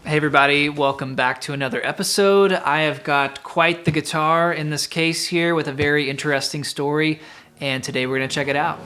Hey everybody, welcome back to another episode. I have got quite the guitar in this case here with a very interesting story, and today we're going to check it out.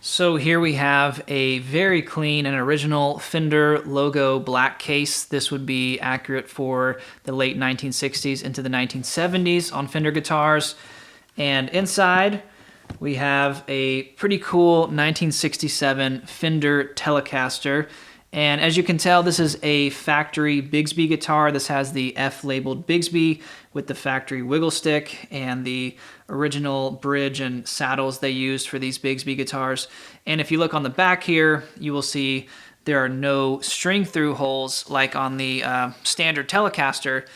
So here we have a very clean and original Fender logo black case. This would be accurate for the late 1960s into the 1970s on Fender guitars. And inside we have a pretty cool 1967 Fender Telecaster. And as you can tell, this is a factory Bigsby guitar. This has the F labeled Bigsby with the factory wiggle stick and the original bridge and saddles they used for these Bigsby guitars. And if you look on the back here, you will see there are no string through holes like on the standard Telecaster.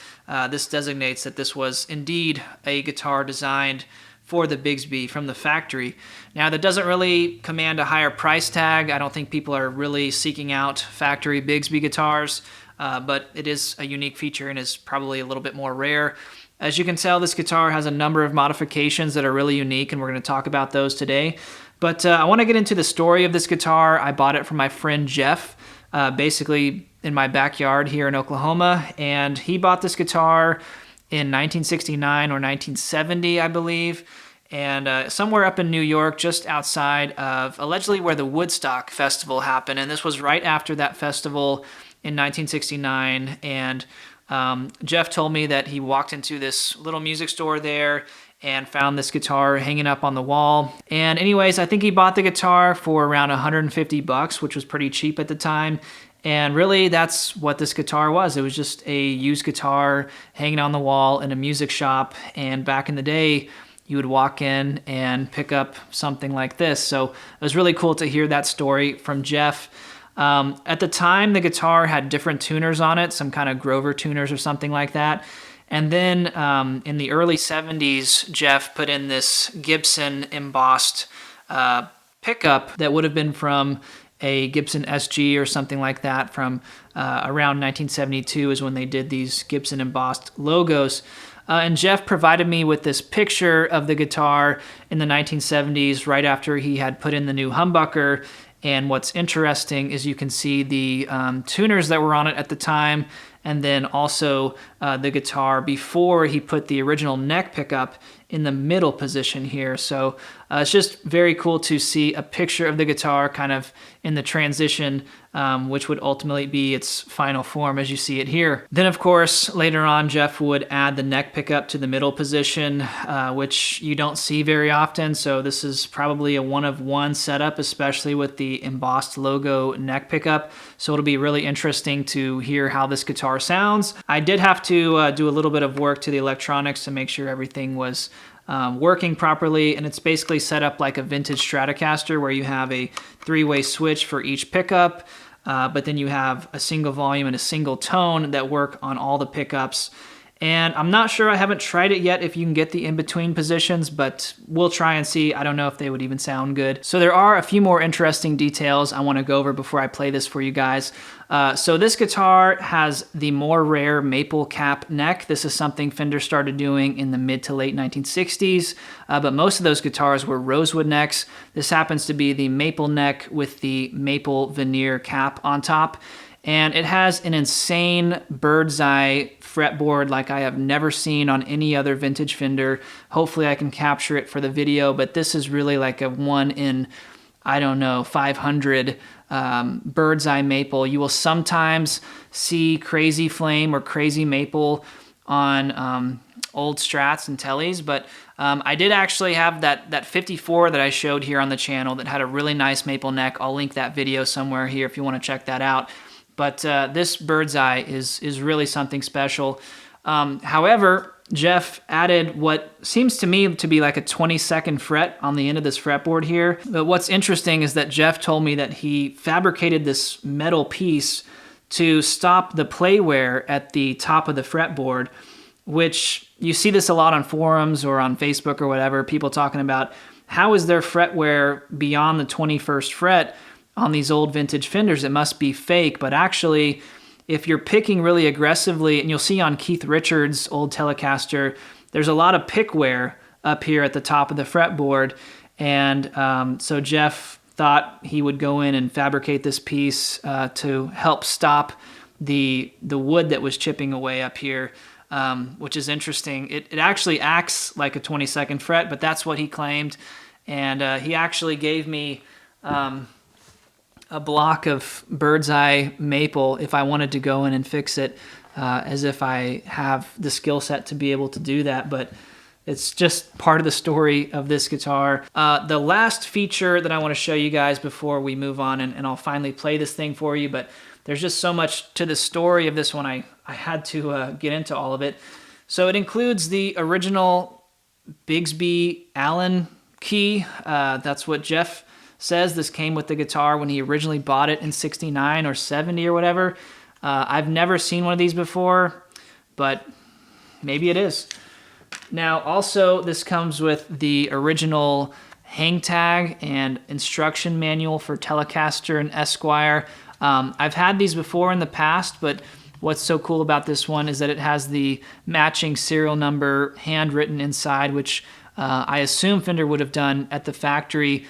This designates that this was indeed a guitar designed for the Bigsby from the factory. Now that doesn't really command a higher price tag. I don't think people are really seeking out factory Bigsby guitars, but it is a unique feature and is probably a little bit more rare. As you can tell, this guitar has a number of modifications that are really unique, and we're going to talk about those today. But I want to get into the story of this guitar. I bought it from my friend Jeff, basically in my backyard here in Oklahoma, and he bought this guitar in 1969 or 1970, I believe, and somewhere up in New York, just outside of allegedly where the Woodstock Festival happened. And this was right after that festival in 1969. And Jeff told me that he walked into this little music store there and found this guitar hanging up on the wall. And anyways, I think he bought the guitar for around $150, which was pretty cheap at the time. And really, that's what this guitar was. It was just a used guitar hanging on the wall in a music shop. And back in the day, you would walk in and pick up something like this. So it was really cool to hear that story from Jeff. At the time, the guitar had different tuners on it, some kind of Grover tuners or something like that. And then in the early 70s, Jeff put in this Gibson embossed pickup that would have been from a Gibson SG or something like that from around 1972 is when they did these Gibson embossed logos. And Jeff provided me with this picture of the guitar in the 1970s right after he had put in the new humbucker. And what's interesting is you can see the tuners that were on it at the time, and then also the guitar before he put the original neck pickup in the middle position here. So it's just very cool to see a picture of the guitar kind of in the transition, which would ultimately be its final form as you see it here. Then of course, later on, Jeff would add the neck pickup to the middle position, which you don't see very often. So this is probably a one-of-one setup, especially with the embossed logo neck pickup. So it'll be really interesting to hear how this guitar sounds. I did have to do a little bit of work to the electronics to make sure everything was working properly, and it's basically set up like a vintage Stratocaster where you have a three-way switch for each pickup, but then you have a single volume and a single tone that work on all the pickups. And I'm not sure, I haven't tried it yet if you can get the in-between positions, but we'll try and see. I don't know if they would even sound good. So there are a few more interesting details I want to go over before I play this for you guys. So this guitar has the more rare maple cap neck. This is something Fender started doing in the mid to late 1960s, but most of those guitars were rosewood necks. This happens to be the maple neck with the maple veneer cap on top. And it has an insane bird's eye fretboard like I have never seen on any other vintage Fender. Hopefully I can capture it for the video, but this is really like a one in I don't know, 500 bird's eye maple. You will sometimes see crazy flame or crazy maple on old Strats and Tellys, but I did actually have that 54 that I showed here on the channel that had a really nice maple neck. I'll link that video somewhere here if you want to check that out. But this bird's eye is really something special. However, Jeff added what seems to me to be like a 22nd fret on the end of this fretboard here. But what's interesting is that Jeff told me that he fabricated this metal piece to stop the play wear at the top of the fretboard, which you see this a lot on forums or on Facebook or whatever, people talking about how is there fret wear beyond the 21st fret on these old vintage Fenders? It must be fake, but actually, if you're picking really aggressively, and you'll see on Keith Richards' old Telecaster, there's a lot of pick wear up here at the top of the fretboard. And so Jeff thought he would go in and fabricate this piece to help stop the wood that was chipping away up here, which is interesting. It actually acts like a 22nd fret, but that's what he claimed. And he actually gave me a block of bird's eye maple if I wanted to go in and fix it, as if I have the skill set to be able to do that. But it's just part of the story of this guitar. The last feature that I want to show you guys before we move on, and I'll finally play this thing for you, but there's just so much to the story of this one, I had to get into all of it. So it includes the original Bigsby Allen key. That's what Jeff says this came with the guitar when he originally bought it in 69 or 70 or whatever. I've never seen one of these before, but maybe it is. Now, also, this comes with the original hang tag and instruction manual for Telecaster and Esquire. I've had these before in the past, but what's so cool about this one is that it has the matching serial number handwritten inside, which I assume Fender would have done at the factory.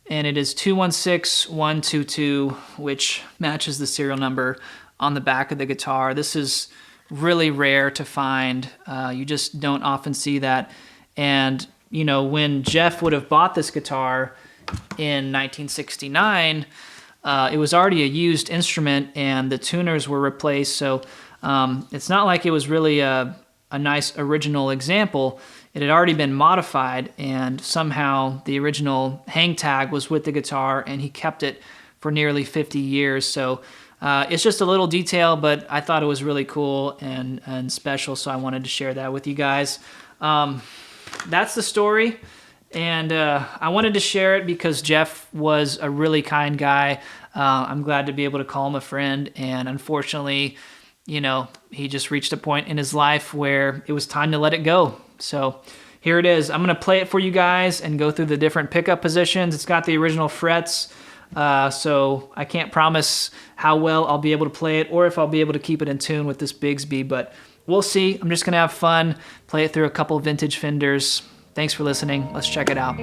And it is 216122, which matches the serial number on the back of the guitar. This is really rare to find. You just don't often see that. And, you know, when Jeff would have bought this guitar in 1969, it was already a used instrument and the tuners were replaced. So it's not like it was really a nice original example. It had already been modified, and somehow the original hang tag was with the guitar, and he kept it for nearly 50 years. So it's just a little detail, but I thought it was really cool and special, so I wanted to share that with you guys. That's the story, and I wanted to share it because Jeff was a really kind guy. I'm glad to be able to call him a friend, and unfortunately, you know, he just reached a point in his life where it was time to let it go. So here it is. I'm going to play it for you guys and go through the different pickup positions. It's got the original frets, so I can't promise how well I'll be able to play it or if I'll be able to keep it in tune with this Bigsby, but we'll see. I'm just going to have fun, play it through a couple vintage Fenders. Thanks for listening. Let's check it out.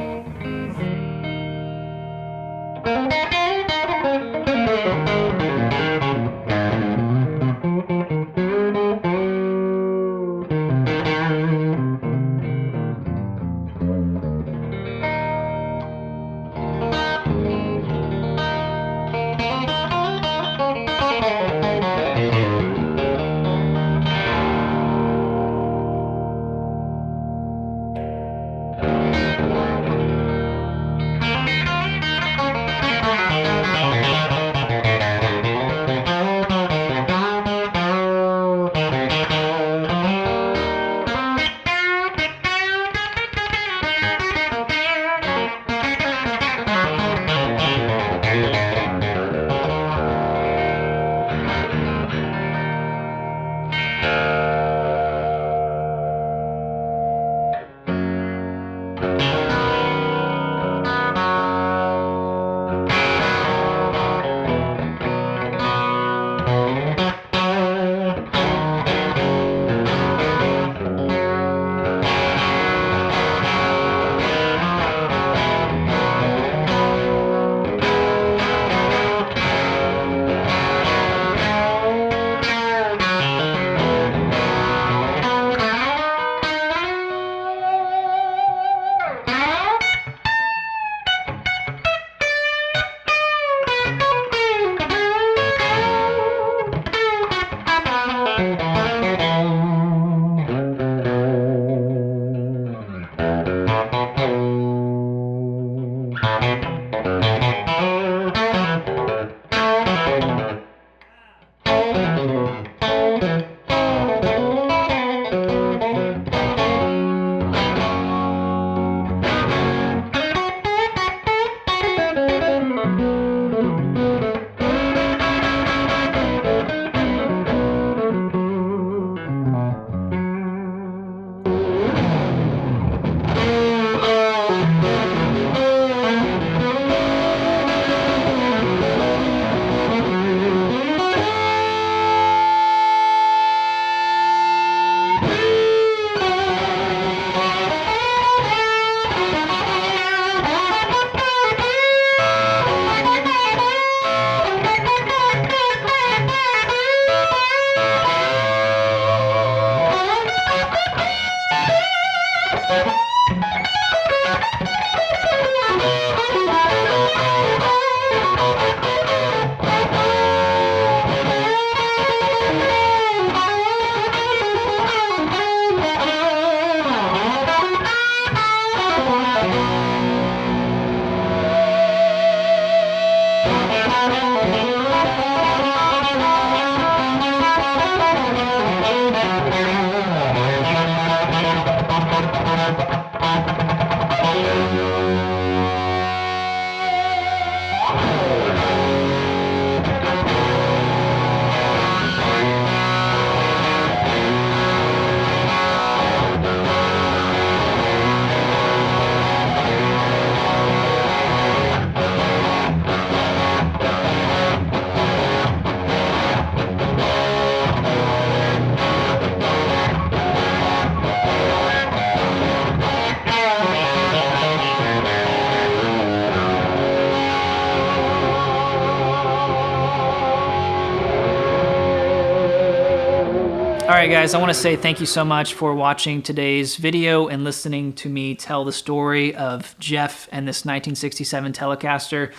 All right, guys, I want to say thank you so much for watching today's video and listening to me tell the story of Jeff and this 1967 Telecaster.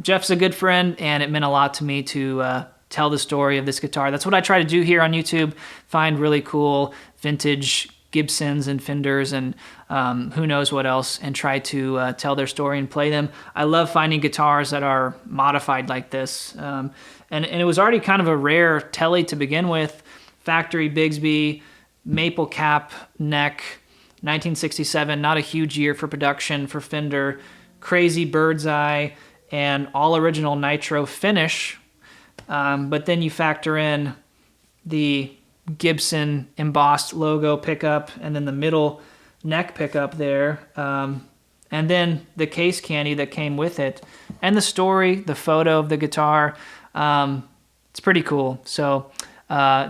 Jeff's a good friend, and it meant a lot to me to tell the story of this guitar. That's what I try to do here on YouTube, find really cool vintage Gibsons and Fenders and who knows what else, and try to tell their story and play them. I love finding guitars that are modified like this. And it was already kind of a rare Tele to begin with. Factory Bigsby, maple cap neck, 1967, not a huge year for production for Fender. Crazy bird's eye and all original nitro finish. But then you factor in the Gibson embossed logo pickup and then the middle neck pickup there. And then the case candy that came with it. And the story, the photo of the guitar. It's pretty cool. So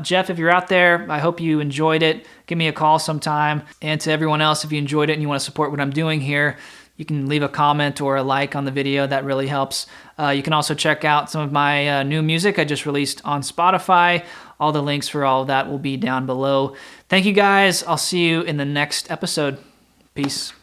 Jeff, if you're out there, I hope you enjoyed it. Give me a call sometime. And to everyone else, if you enjoyed it and you want to support what I'm doing here, you can leave a comment or a like on the video. That really helps. You can also check out some of my new music I just released on Spotify. All the links for all of that will be down below. Thank you, guys. I'll see you in the next episode. Peace.